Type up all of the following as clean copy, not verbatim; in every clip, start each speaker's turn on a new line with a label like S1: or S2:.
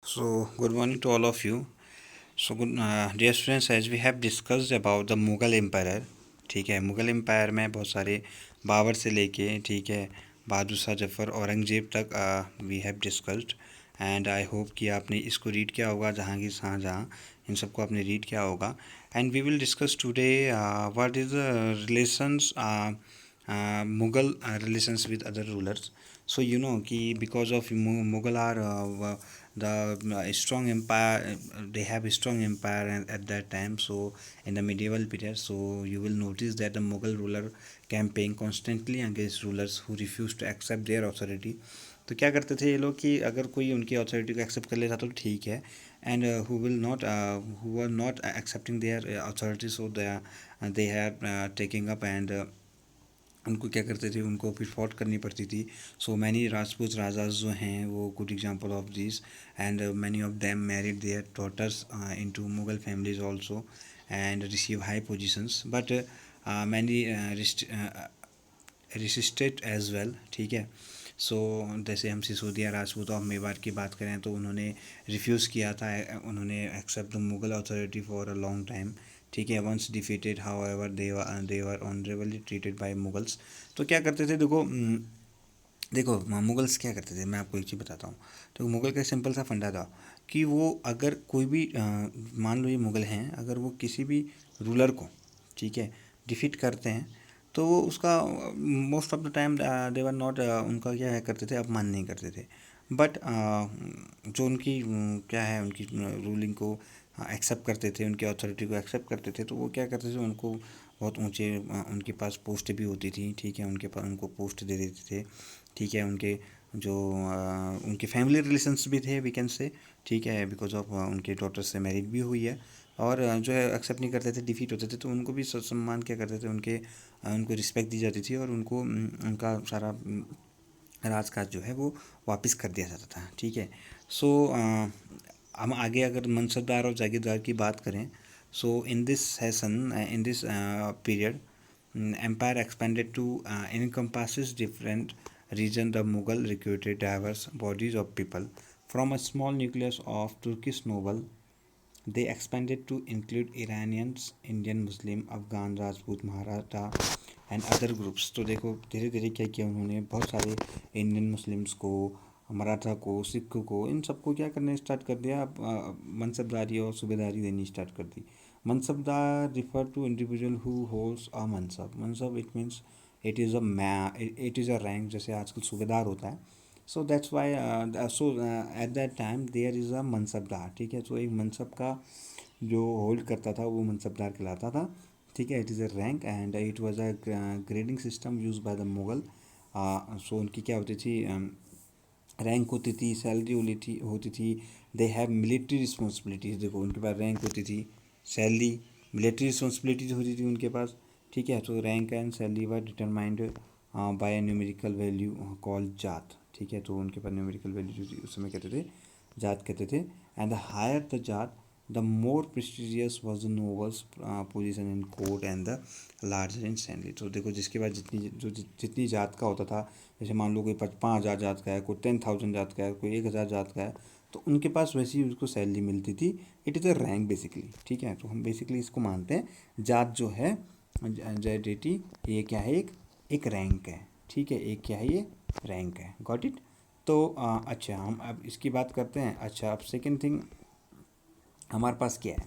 S1: So, good morning to all of you. So, dear students, as we have discussed about the Mughal empire, ठीक है, Mughal empire में बहुत सारे बाबर से लेके, ठीक है, बहादुर शाह जफ़र औरंगज़ेब तक we have discussed. And I hope कि आपने इसको रीड किया होगा, जहांगीर शाहजहाँ, इन सबको आपने रीड किया होगा। And we will discuss today what is the relations Mughal relations with other rulers. So you know कि because of Mughal are the strong empire, they have a strong empire at that time. So in the medieval period, so you will notice that the Mughal ruler campaign constantly against rulers who refused to accept their authority. तो क्या करते थे ये लोग कि अगर कोई उनकी अथॉरिटी को एक्सेप्ट कर लेता तो ठीक है, and who will not who are not accepting their authority, so they have taking up and उनको क्या करते थे, उनको फिर फॉट करनी पड़ती थी। सो मैनी राजपूत राजाज जो हैं वो good example of this, and many of them married their daughters into Mughal families also and receive high positions, but many resisted as well, ठीक है। सो जैसे हम सिसोदिया राजपूत ऑफ मेवाड़ की बात करें तो उन्होंने रिफ्यूज़ किया था, उन्होंने accept the Mughal authority for a long time, ठीक है। Once defeated however they were honourably treated by Mughals. तो क्या करते थे, देखो मुगल्स क्या करते थे, मैं आपको एक चीज़ बताता हूँ। तो मुगल का सिंपल सा फंडा था कि वो अगर कोई भी मान लो ये मुगल हैं, अगर वो किसी भी रूलर को, ठीक है, डिफीट करते हैं तो वो उसका most of the time they were not, उनका क्या है करते थे, अपमान नहीं करते थे। बट जो उनकी क्या है, उनकी रूलिंग को एक्सेप्ट करते थे, उनकी अथॉरिटी को एक्सेप्ट करते थे, तो वो क्या करते थे, उनको बहुत ऊंचे उनके पास पोस्ट भी होती थी, ठीक है, उनके पास उनको पोस्ट दे देते थे, ठीक है। उनके जो उनके फैमिली रिलेशंस भी थे, वी कैन से, ठीक है, बिकॉज ऑफ उनके डॉटर से मैरिड भी हुई है। और जो है एक्सेप्ट नहीं करते थे, डिफीट होते थे, तो उनको भी सम्मान क्या करते थे, उनको रिस्पेक्ट दी जाती थी, और उनको उनका सारा राजकाज जो है वो वापस कर दिया जाता था, ठीक है। सो हम आगे अगर मनसबदार और जागीरदार की बात करें, so in this session, in this period, empire expanded to encompasses different region. The Mughal recruited diverse bodies of people from a small nucleus of Turkish noble. They expanded to include Iranians, Indian Muslim, Afghan, Rajput, Maratha and other groups. तो देखो धीरे धीरे क्या किया उन्होंने, बहुत सारे Indian Muslims को, मराठा को, सिख को, इन सबको क्या करने स्टार्ट कर दिया, मनसबदारी और सूबेदारी देनी स्टार्ट कर दी। Mansabdar refer to individual who holds a mansab. Mansab it means it is a rank, जैसे आजकल सूबेदार होता है। So that's why, so at that time there is a mansabdar, ठीक है। तो एक मनसब का जो होल्ड करता था वो मनसबदार कहलाता था, ठीक है। It is a rank and it was a grading system use by the Mughal. So उनकी क्या होती थी, रैंक होती थी, सैलरी होती थी। दे हैव मिलिट्री रिस्पॉन्सिबिलिटीज़, देखो उनके पास रैंक होती थी, सैलरी, मिलिट्री रिस्पॉन्सिबिलिटीज़ होती थी उनके पास, ठीक है। तो rank and salary were determined by numerical value called जात, ठीक है। तो उनके पास न्यूमेरिकल वैल्यू जो थी उस समय कहते थे जात कहते थे। एंड द हायर द जात the more prestigious was the nobles position in court and the larger in salary. तो देखो जिसके बाद जितनी जात का होता था, जैसे मान लो कोई 5,000 जात का है, कोई 10,000 जात का है, कोई 1,000 जात का है, तो उनके पास वैसी ही उसको सैलरी मिलती थी। It is a rank basically, ठीक है। तो हम बेसिकली इसको मानते हैं जात जो है, जैडेटी, ये क्या है, एक रैंक है, ठीक है। एक क्या है, ये रैंक है, गॉट इट। तो अच्छा हम अब इसकी बात करते हैं। अच्छा अब सेकेंड थिंग हमारे पास क्या है,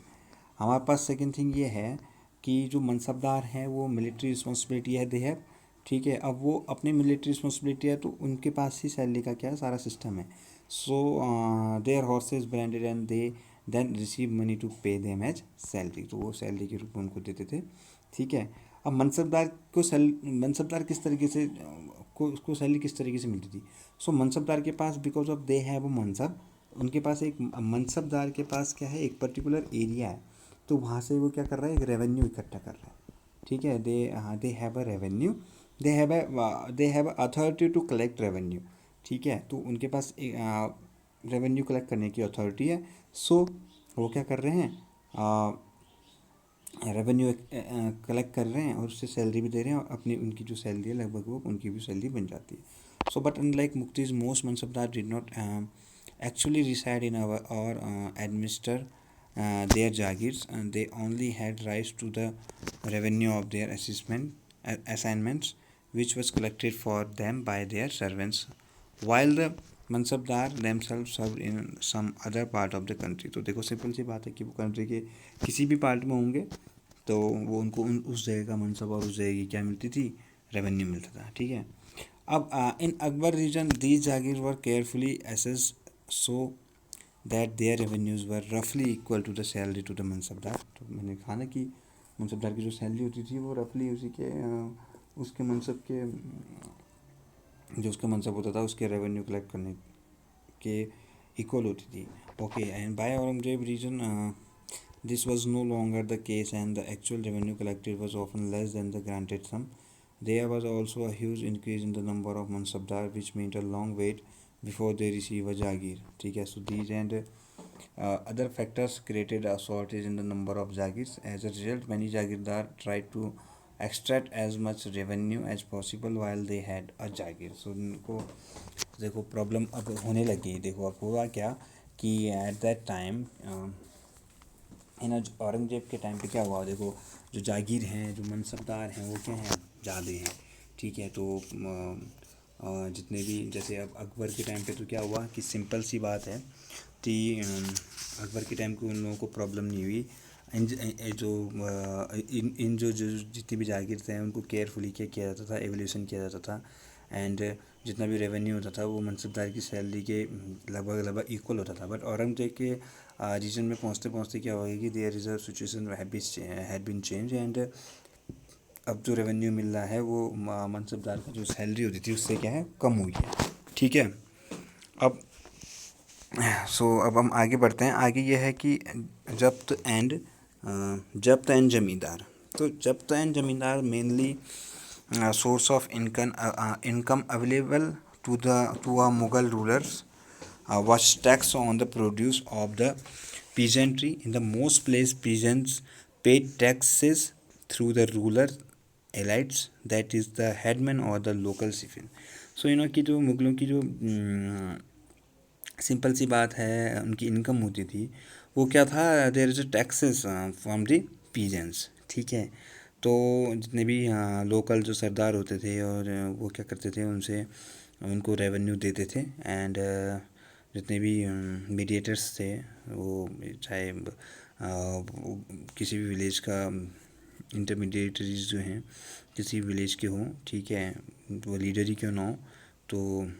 S1: हमारे पास सेकेंड थिंग ये है कि जो मनसबदार हैं वो मिलिट्री रिस्पॉन्सिबिलिटी है, दे हैव, ठीक है। अब वो अपनी मिलिट्री रिस्पॉन्सिबिलिटी है तो उनके पास ही सैलरी का क्या है, सारा सिस्टम है। So their horses branded and they then receive money to pay them as salary. तो वो सैलरी के रूप में उनको देते थे, ठीक है। अब मनसबदार किस तरीके से को उसको सैलरी किस तरीके से मिलती थी। सो मनसबदार के पास, because of they have a mansab, उनके पास एक मनसबदार के पास क्या है, एक पर्टिकुलर एरिया है, तो वहाँ से वो क्या कर रहा है, एक रेवेन्यू इकट्ठा कर रहा है, ठीक है। They have a revenue, they have authority to collect revenue, ठीक है। तो उनके पास रेवेन्यू कलेक्ट करने की अथॉरिटी है। सो वो क्या कर रहे हैं, रेवेन्यू कलेक्ट कर रहे हैं और उससे सैलरी भी दे रहे हैं, और अपनी उनकी जो सैलरी है लगभग वो उनकी भी सैलरी बन जाती है। So but unlike muqtis most mansabdar did not actually reside in our or administer their jagirs, and they only had rights to the revenue of their assignments, which was collected for them by their servants, while the mansabdar themselves served in some other part of the country. तो देखो simple सी बात है कि वो country के किसी भी part में होंगे तो वो उनको उस जगह का मनसब और उस जगह की क्या मिलती थी, रेवेन्यू मिलता था, ठीक है। अब in Akbar reign these jagir were carefully assessed so that their revenues were रफली equal to the salary to the mansabdar. तो मैंने कहा ना कि मनसबदार की जो सैलरी होती थी वो रफली उसी के उसके मनसब के जो उसका मनसब होता था उसके रेवेन्यू कलेक्ट करने के इक्वल होती थी। Okay, and by Aurangzeb reason this was no longer the case, and the actual revenue collected was often less than the granted sum. There was also a huge increase in the number of mansabdar, which meant a long wait before they receive a jagir. ठीक है, so these and other factors created a shortage in the number of jagirs. As a result, many jagirdar tried to extract as much revenue as possible while they had a jagir. So उनको देखो problem अब होने लगी। देखो अब हुआ क्या कि एट दैट टाइम औरंगजेब के टाइम पे क्या हुआ, देखो जो जागीर हैं, जो मनसबदार हैं, वो क्या हैं, ज़्यादा हैं, ठीक है। तो जितने भी जैसे अब अकबर के टाइम पे तो क्या हुआ कि सिंपल सी बात है कि अकबर के टाइम को उन लोगों को प्रॉब्लम नहीं हुई। इन जो जितनी भी जागीर थे उनको केयरफुली क्या किया जाता था, एवल्यूशन किया जाता था, एंड जितना भी रेवेन्यू होता था वो मनसबदार की सैलरी के लगभग इक्वल होता था। बट औरंगजेब के रीजन में पहुँचते पहुँचते क्या होगा कि there is a situation had been change, and अब जो रेवेन्यू मिल रहा है वो मनसबदार का जो सैलरी होती थी उससे क्या है, कम हुई है, ठीक है। अब अब हम आगे बढ़ते हैं। आगे ये है कि जब्त एंड ज़मींदार। तो जब्त एंड ज़मींदार mainly source of income available to a Mughal rulers was tax on the produce of the peasantry. In the most places, peasants paid taxes through the ruler elites, that is the headman or the local civil. So कि जो मुगलों की जो simple सी बात है उनकी income होती थी वो क्या था, there is taxes from the peasants, ठीक है। तो जितने भी लोकल जो सरदार होते थे और वो क्या करते थे, उनको रेवेन्यू देते थे, एंड जितने भी मीडिएटर्स थे वो चाहे किसी भी विलेज का इंटरमीडिएटरीज जो हैं किसी विलेज के हों, ठीक है, वो लीडर ही क्यों ना हो, तो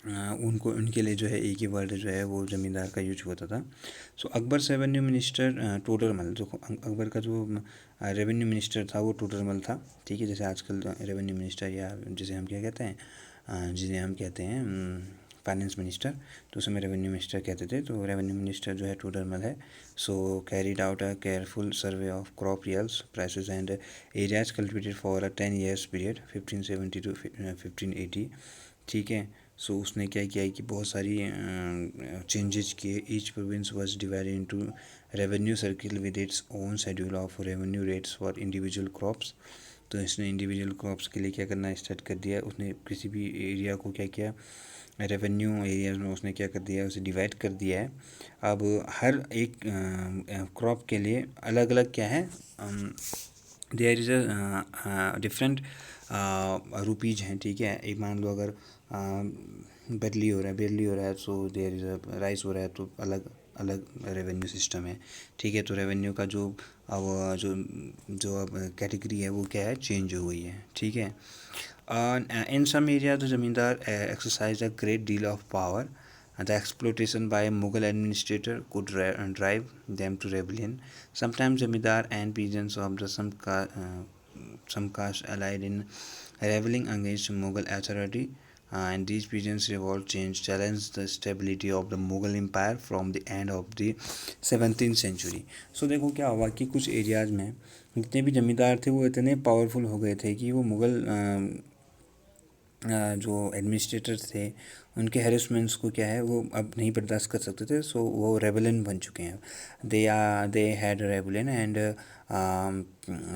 S1: उनके लिए जो है एक ही वर्ड जो है वो ज़मींदार का यूज होता था। सो अकबर रेवेन्यू मिनिस्टर टोडरमल, जो अकबर का जो रेवेन्यू मिनिस्टर था वो टोडरमल था, ठीक है। जैसे आजकल रेवेन्यू मिनिस्टर या जिसे हम क्या कहते हैं, जिसे हम कहते हैं फाइनेंस मिनिस्टर, तो उसमें रेवेन्यू मिनिस्टर कहते थे। तो रेवेन्यू मिनिस्टर जो है टोडरमल है। So carried out a careful survey of crop yields prices and areas cultivated for a 10 years period 1570 to 1580, ठीक है। सो उसने क्या किया है कि बहुत सारी चेंजेस किए। Each province was divided into revenue circle with its own schedule of revenue rates for individual crops. तो इसने इंडिविजुअल क्रॉप्स के लिए क्या करना स्टार्ट कर दिया, उसने किसी भी एरिया को क्या किया, रेवेन्यू एरियाज में उसने क्या कर दिया, उसे डिवाइड कर दिया है। अब हर एक क्रॉप के लिए अलग अलग क्या है, there is a different rupees हैं, ठीक है। एक मान लो अगर बेरली हो रहा है so there is a rise हो रहा है तो अलग अलग रेवेन्यू सिस्टम है, ठीक है। तो रेवेन्यू का जो अब कैटेगरी है वो क्या है, चेंज हो गई है, ठीक है। इन सम एरिया द ज़मींदार exercise a great deal of power. The exploitation by Mughal administrator could drive them to rebellion. Sometimes Zamindar and peasants of some caste allied in rebelling against Mughal authority, and these peasants' revolt challenged the stability of the Mughal empire from the end of the 17th century. So देखो क्या हुआ कि कुछ areas में जितने भी ज़मींदार थे वो इतने पावरफुल हो गए थे कि वो मुग़ल जो एडमिनिस्ट्रेटर थे उनके हैरेसमेंट्स को क्या है वो अब नहीं बर्दाश्त कर सकते थे, सो वो रेबेलियन बन चुके हैं। They had rebellion and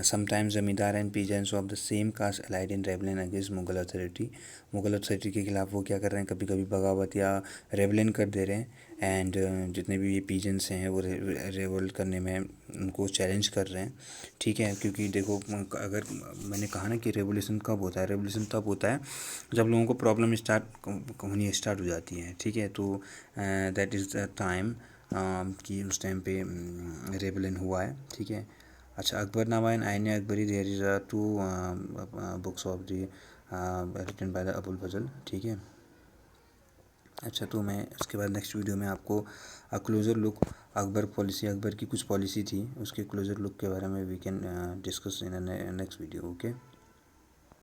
S1: sometimes zamindar and peasants of the same caste allied in rebellion against Mughal authority. Mughal authority के खिलाफ वो क्या कर रहे हैं, कभी कभी बगावत या रेबेलियन कर दे रहे हैं। एंड जितने भी ये पीजेंट्स हैं वो रेवोल्ट करने में उनको चैलेंज कर रहे हैं। ठीक है, क्योंकि देखो अगर मैंने कहा ना कि रेवोल्यूशन कब होता है, रेवोल्यूशन तब होता है जब लोगों को प्रॉब्लम होनी स्टार्ट हो जाती है। ठीक है, तो दैट इज़ द टाइम कि उस टाइम पे रेबेलियन हुआ है। ठीक है। अच्छा, Akbarnama and Ain Akbari, there is two books of the written by the Abul Fazl. ठीक है। अच्छा, तो मैं उसके बाद नेक्स्ट वीडियो में आपको closure look Akbar policy, Akbar की कुछ पॉलिसी थी उसके क्लोज़र लुक के बारे में we can discuss in next video. Okay.